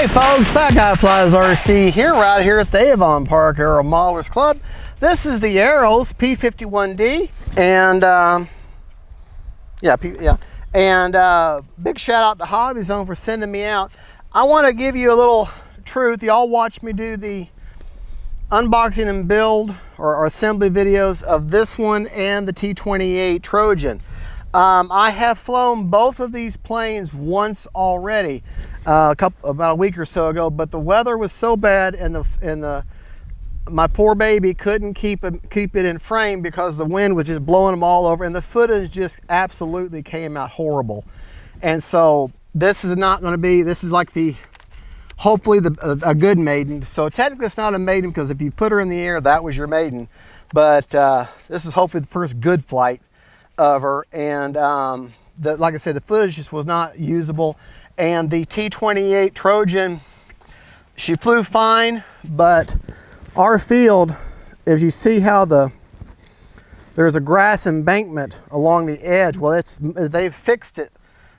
Hey folks, Fat Guy Flies RC here. We're out here at the Avon Park Aero Modelers Club. This is the Arrows P-51D, and big shout out to Hobby Zone for sending me out. I want to give you a little truth. Y'all watch me do the unboxing and build or assembly videos of this one and the T-28 Trojan. I have flown both of these planes once already, about a week or so ago, but the weather was so bad and my poor baby couldn't keep it in frame because the wind was just blowing them all over, and the footage just absolutely came out horrible. And so this is not going to be, this is like hopefully a good maiden. So technically it's not a maiden because if you put her in the air, that was your maiden. But this is hopefully the first good flight of her. And like I said, the footage just was not usable. And the T-28 Trojan, she flew fine, but our field, if you see how there's a grass embankment along the edge, well, they've fixed it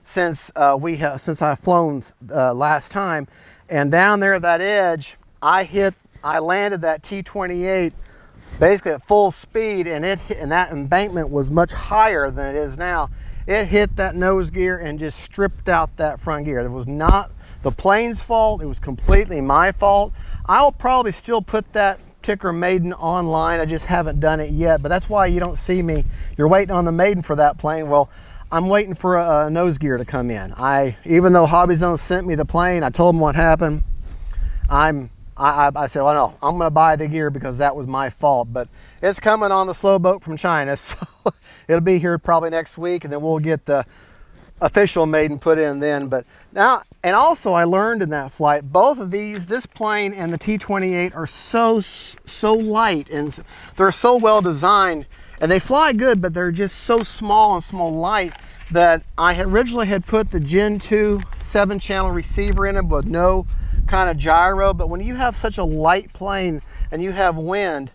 since I've flown last time. And down there at that edge, I landed that T-28 basically at full speed, and that embankment was much higher than it is now. It hit that nose gear and just stripped out that front gear. It was not the plane's fault, it was completely my fault. I'll probably still put that particular maiden online. I just haven't done it yet, but that's why you don't see me. You're waiting on the maiden for that plane. Well, I'm waiting for a nose gear to come in. Even though Hobby Zone sent me the plane, I told them what happened. I said, well, no, I'm gonna buy the gear because that was my fault, but it's coming on the slow boat from China, so it'll be here probably next week, and then we'll get the official maiden put in then. But now, and also I learned in that flight, both of these, this plane and the T-28 are so light, and they're so well designed, and they fly good, but they're just so small and light that I originally had put the Gen 2 7-channel receiver in them with no kind of gyro. But when you have such a light plane and you have wind,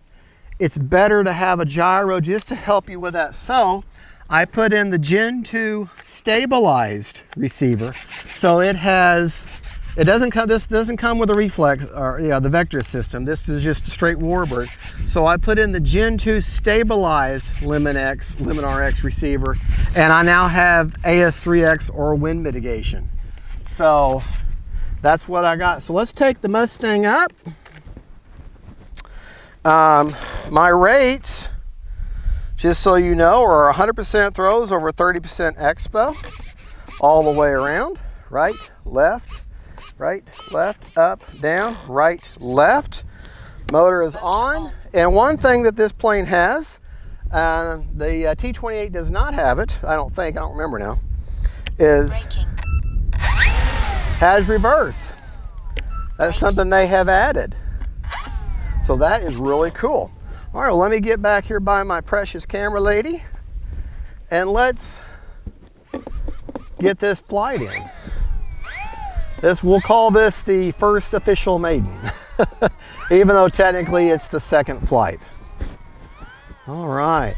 it's better to have a gyro just to help you with that. So I put in the Gen 2 stabilized receiver. So this doesn't come with a reflex or the vector system. This is just a straight warbird. So I put in the Gen 2 stabilized Lemon RX receiver, and I now have AS3X or wind mitigation. So that's what I got. So let's take the Mustang up. My rates, just so you know, are 100% throws over 30% expo, all the way around. Right, left, up, down, right, left. Motor is on. And one thing that this plane has, the T-28 does not have it, I don't remember now, has reverse. That's something they have added. So that is really cool. All right, well, let me get back here by my precious camera lady, and let's get this flight in. We'll call this the first official maiden, even though technically it's the second flight. All right.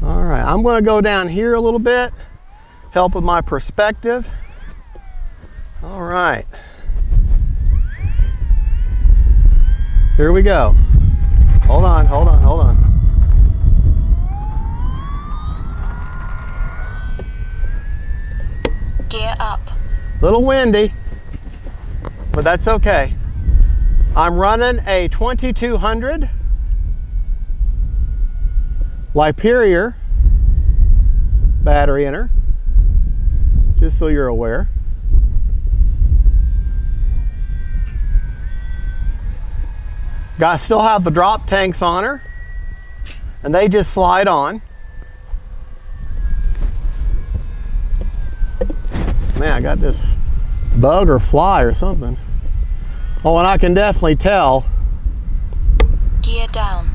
All right, I'm going to go down here a little bit, help with my perspective. All right. Here we go. Hold on. Gear up. Little windy, but that's okay. I'm running a 2200 LiPo battery in her, just so you're aware. Still have the drop tanks on her, and they just slide on. Man, I got this bug or fly or something. Oh, and I can definitely tell. Gear down.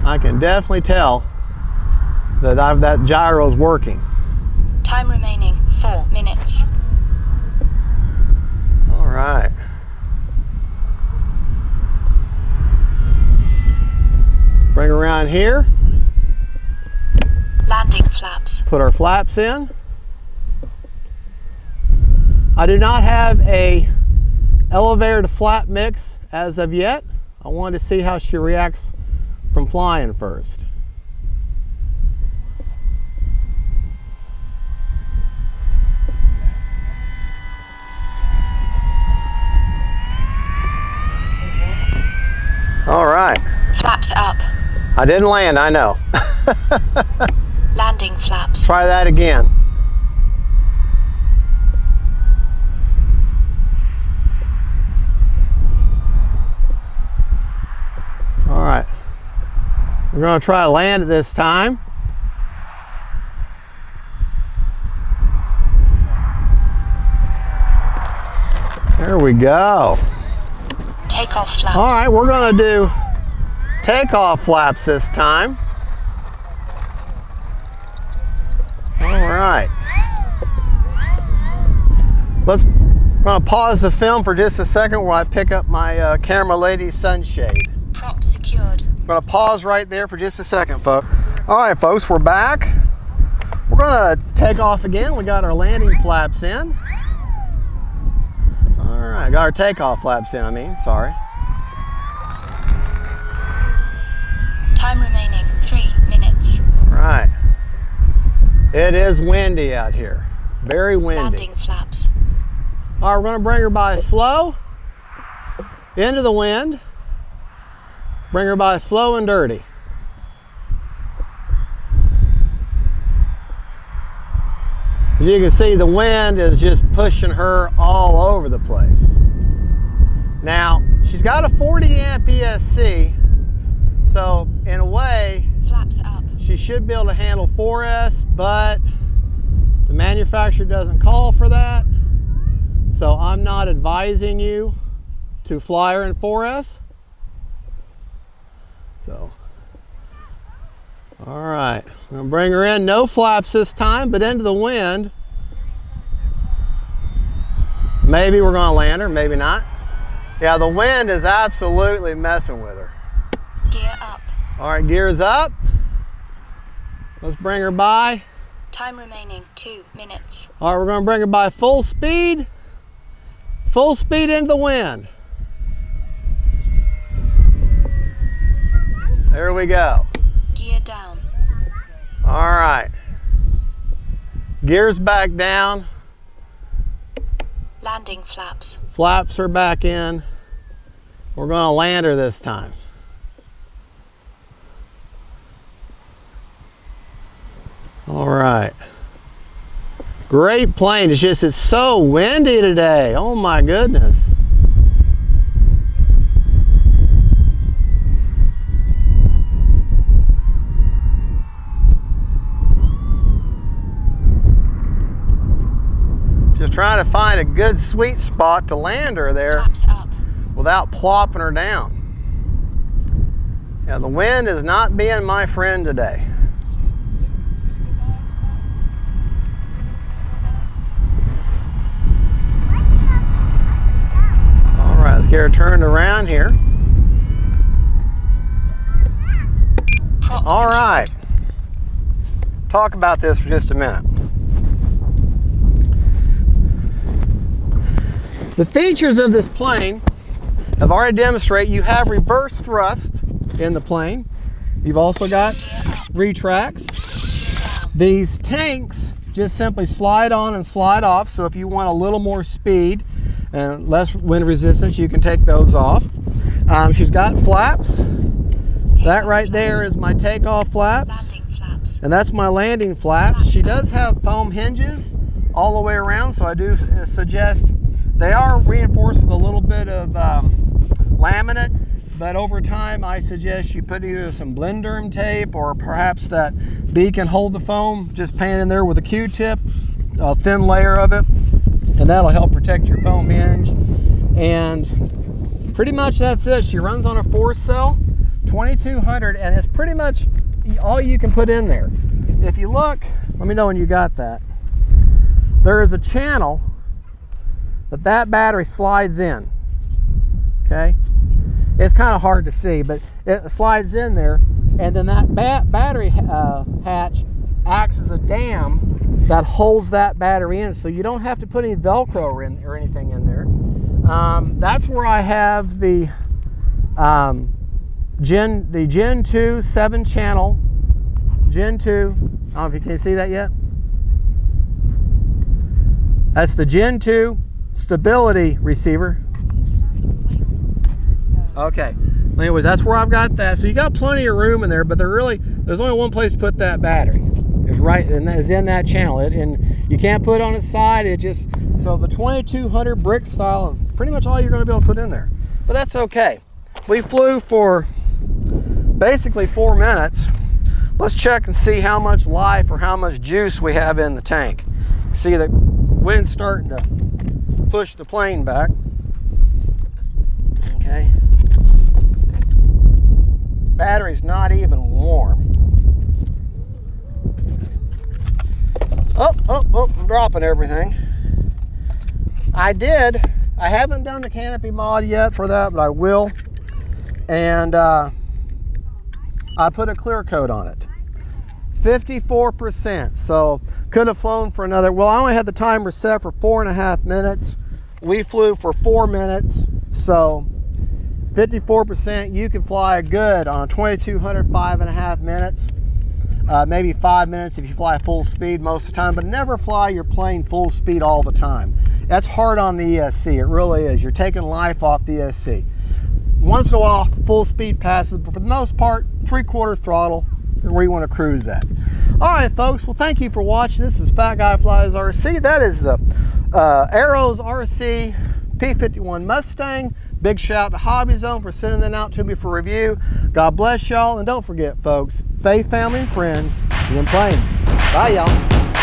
I can definitely tell that that gyro's working. Time remaining 4 minutes. All right. Bring around here. Landing flaps. Put our flaps in. I do not have a elevator to flap mix as of yet. I wanted to see how she reacts from flying first. All right. Flaps up. I didn't land, I know. Landing flaps. Try that again. All right. We're going to try to land it this time. There we go. Takeoff flaps. All right, we're going to do takeoff flaps this time. All right. I'm going to pause the film for just a second while I pick up my camera lady sunshade. Prop secured. I'm going to pause right there for just a second, folks. All right, folks, we're back. We're going to take off again. We got our landing flaps in. All right, got our takeoff flaps in, sorry. Time remaining 3 minutes. Right. It is windy out here. Very windy. Landing flaps. All right, we're going to bring her by slow, into the wind. Bring her by slow and dirty. As you can see, the wind is just pushing her all over the place. Now, she's got a 40 amp ESC, so in a way, Flaps up. she should be able to handle 4S, but the manufacturer doesn't call for that. So I'm not advising you to fly her in 4S. So, all right, I'm gonna bring her in, no flaps this time, but into the wind. Maybe we're gonna land her, maybe not. Yeah, the wind is absolutely messing with her. Gear up. All right, gears up. Let's bring her by. Time remaining 2 minutes. All right, we're gonna bring her by full speed. Full speed into the wind. There we go. Gear down. All right. Gears back down. Landing flaps. Flaps are back in. We're going to land her this time. All right. Great plane. It's just, it's so windy today. Oh my goodness. Just trying to find a good sweet spot to land her there Flaps up. without plopping her down. Yeah, the wind is not being my friend today. All right, let's get her turned around here. Prop All right. Talk about this for just a minute. The features of this plane have already demonstrated you have reverse thrust in the plane. You've also got retracts. These tanks just simply slide on and slide off, so if you want a little more speed and less wind resistance, you can take those off. She's got flaps. That right there is my takeoff flaps, Landing flaps. and that's my landing flaps. She does have foam hinges all the way around, so I do suggest they are reinforced with a little bit of laminate, but over time I suggest you put either some Blenderm tape or perhaps that beacon hold the foam, just paint it in there with a Q-tip, a thin layer of it, and that'll help protect your foam hinge. And pretty much that's it. She runs on a 4-cell 2200, and it's pretty much all you can put in there. If you look, let me know when you got that. There is a channel that battery slides in, okay? It's kind of hard to see, but it slides in there, and then that battery hatch acts as a dam that holds that battery in, so you don't have to put any Velcro in or anything in there. That's where I have the Gen 2 7-channel Gen 2. I don't know if you can see that yet. That's the Gen 2 stability receiver. Okay. Anyways, that's where I've got that. So you got plenty of room in there, but there's only one place to put that battery. It's right, and that is in that channel. And you can't put it on its side. So the 2200 brick style, pretty much all you're going to be able to put in there. But that's okay. We flew for basically 4 minutes. Let's check and see how much life or how much juice we have in the tank. See the wind's starting to push the plane back. Okay. Battery's not even warm. Oh, I'm dropping everything. I haven't done the canopy mod yet for that, but I will. And I put a clear coat on it. 54%, so could have flown for another, well, I only had the timer set for 4.5 minutes. We flew for 4 minutes, so 54%, you can fly good on a 2200, 5.5 minutes. Maybe 5 minutes if you fly full speed most of the time, but never fly your plane full speed all the time. That's hard on the ESC, it really is. You're taking life off the ESC. Once in a while, full speed passes, but for the most part, 3/4 throttle is where you want to cruise at. All right, folks, well, thank you for watching. This is Fat Guy Flies RC. That is the Arrows RC P-51 Mustang. Big shout out to Hobby Zone for sending that out to me for review. God bless y'all, and don't forget, folks, faith, family, and friends, and planes. Bye, y'all.